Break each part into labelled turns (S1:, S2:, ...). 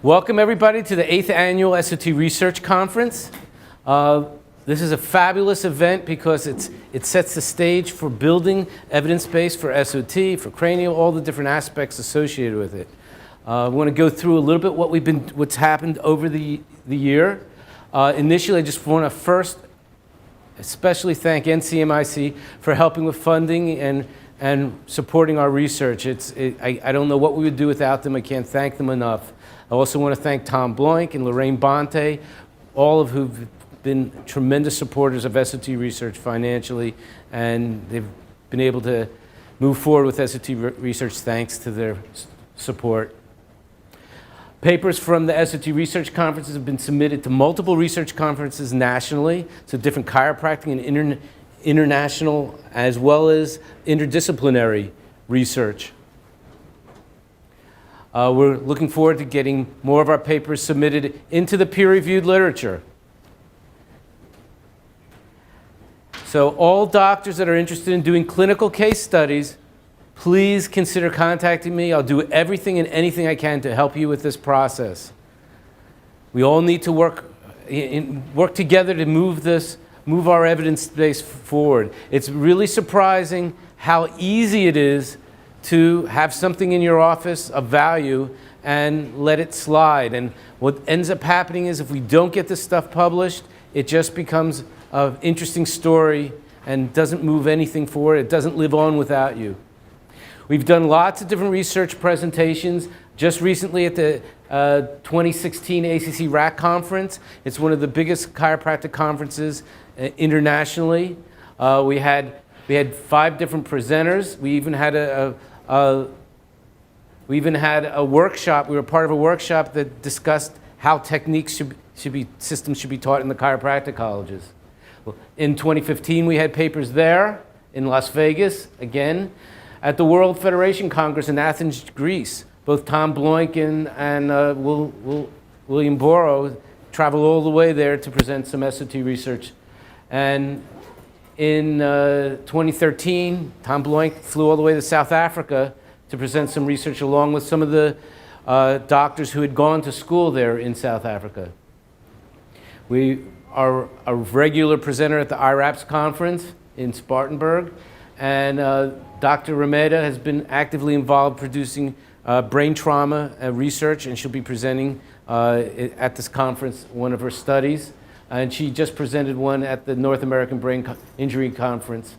S1: Welcome everybody to the 8th Annual SOT Research Conference. This is a fabulous event because it sets the stage for building evidence base for SOT, for cranial, all the different aspects associated with it. We want to go through a little bit what's happened over the year. Initially, I just want to first especially thank NCMIC for helping with funding and supporting our research. I don't know what we would do without them. I can't thank them enough. I also want to thank Tom Blanc and Lorraine Bonte, all of who've been tremendous supporters of SOT Research financially, and they've been able to move forward with SOT Research thanks to their support. Papers from the SOT Research Conferences have been submitted to multiple research conferences nationally, so different chiropractic and international as well as interdisciplinary research. We're looking forward to getting more of our papers submitted into the peer-reviewed literature. So all doctors that are interested in doing clinical case studies, please consider contacting me. I'll do everything and anything I can to help you with this process. We all need to work together to move our evidence base forward. It's really surprising how easy it is to have something in your office of value and let it slide. And what ends up happening is if we don't get this stuff published, it just becomes an interesting story and doesn't move anything forward. It doesn't live on without you. We've done lots of different research presentations. Just recently at the 2016 ACC RAC conference, it's one of the biggest chiropractic conferences internationally. We had 5 different presenters. We even had a workshop. We were part of a workshop that discussed how techniques systems should be taught in the chiropractic colleges. In 2015, we had papers there in Las Vegas, again. At the World Federation Congress in Athens, Greece, both Tom Blanc and William Borrow traveled all the way there to present some SOT research. And in 2013, Tom Blanc flew all the way to South Africa to present some research along with some of the doctors who had gone to school there in South Africa. We are a regular presenter at the IRAPS conference in Spartanburg, and Dr. Rameda has been actively involved producing brain trauma research, and she'll be presenting at this conference one of her studies. And she just presented one at the North American Brain Injury Conference.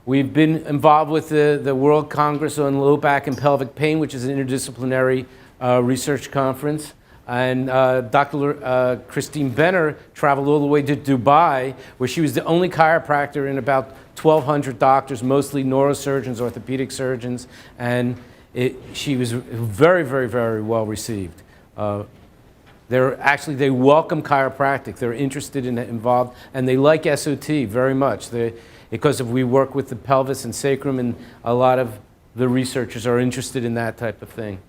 S1: We've been involved with the World Congress on Low Back and Pelvic Pain, which is an interdisciplinary research conference. And Dr. Christine Benner traveled all the way to Dubai, where she was the only chiropractor in about 1,200 doctors, mostly neurosurgeons, orthopedic surgeons, and she was very, very, very well received. They welcome chiropractic. They're interested in it, involved, and they like SOT very much. Because we work with the pelvis and sacrum, and a lot of the researchers are interested in that type of thing.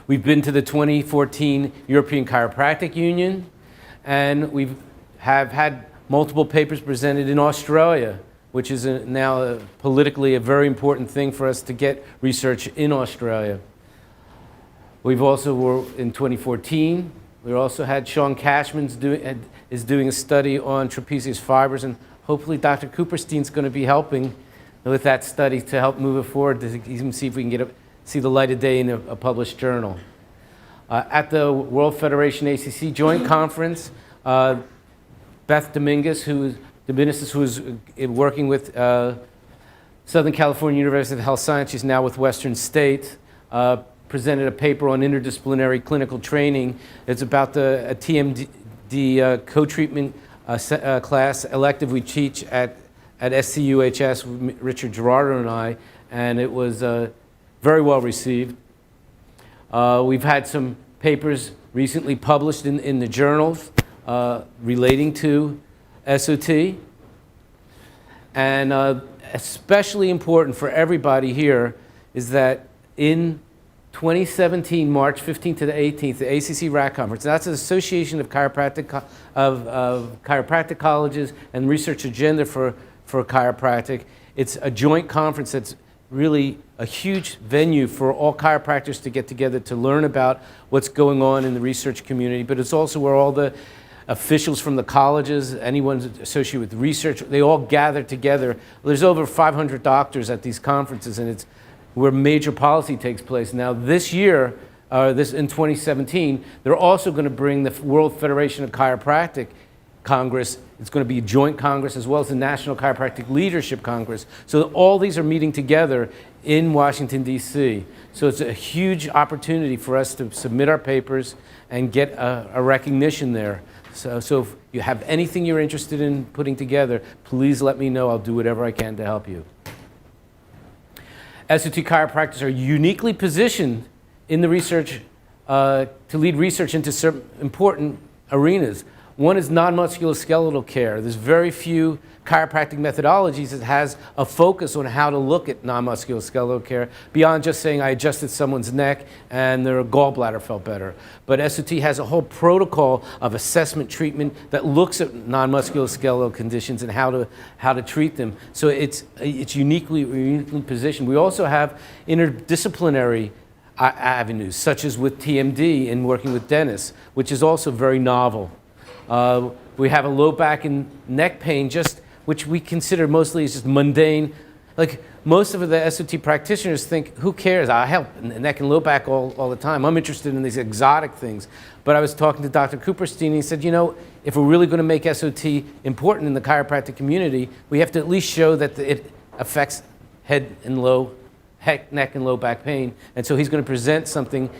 S1: We've been to the 2014 European Chiropractic Union, and we have had multiple papers presented in Australia, which is now politically a very important thing for us to get research in Australia. We've also, in 2014, we also had Sean Cashman is doing a study on trapezius fibers, and hopefully Dr. Cooperstein's going to be helping with that study to help move it forward to even see if we can see the light of day in a published journal. At the World Federation ACC Joint Conference, Beth Dominguez, who is working with Southern California University of Health Science, she's now with Western State, presented a paper on interdisciplinary clinical training. It's about the TMD co-treatment class elective we teach at SCUHS, Richard Gerardo and I, and it was very well received. We've had some papers recently published in the journals relating to SOT, and especially important for everybody here is that in 2017, March 15th to the 18th, the ACC RAC conference. That's an association of chiropractic colleges and research agenda for chiropractic. It's a joint conference that's really a huge venue for all chiropractors to get together to learn about what's going on in the research community, but it's also where all the officials from the colleges, anyone associated with research, they all gather together. There's over 500 doctors at these conferences, and it's where major policy takes place. Now this year, in 2017, they're also going to bring the World Federation of Chiropractic Congress. It's going to be a joint Congress as well as the National Chiropractic Leadership Congress. So all these are meeting together in Washington, D.C. So it's a huge opportunity for us to submit our papers and get a recognition there. So if you have anything you're interested in putting together, please let me know. I'll do whatever I can to help you. SOT chiropractors are uniquely positioned in the research, to lead research into certain important arenas. One is non-musculoskeletal care. There's very few chiropractic methodologies that has a focus on how to look at non-musculoskeletal care beyond just saying I adjusted someone's neck and their gallbladder felt better. But SOT has a whole protocol of assessment treatment that looks at non-musculoskeletal conditions and how to treat them. So it's uniquely positioned. We also have interdisciplinary avenues, such as with TMD and working with dentists, which is also very novel. We have a low back and neck pain, which we consider mostly as just mundane. Like most of the SOT practitioners think, who cares? I help neck and low back all the time. I'm interested in these exotic things. But I was talking to Dr. Cooperstein, and he said, you know, if we're really going to make SOT important in the chiropractic community, we have to at least show that it affects neck and low back pain. And so he's going to present something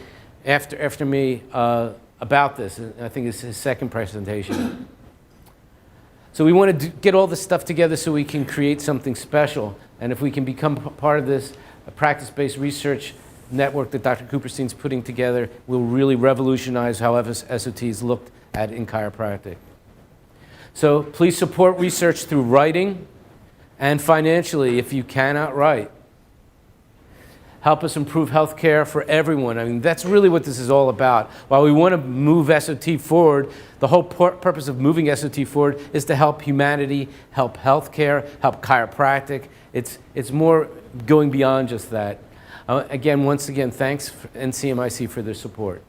S1: after me about this. I think it's his second presentation. So we want to get all this stuff together so we can create something special. And if we can become part of this practice-based research network that Dr. Cooperstein's putting together, we'll really revolutionize how SOT is looked at in chiropractic. So please support research through writing and financially if you cannot write. Help us improve health care for everyone. I mean, that's really what this is all about. While we want to move SOT forward, the whole purpose of moving SOT forward is to help humanity, help health care, help chiropractic. It's more going beyond just that. Once again, thanks NCMIC for their support.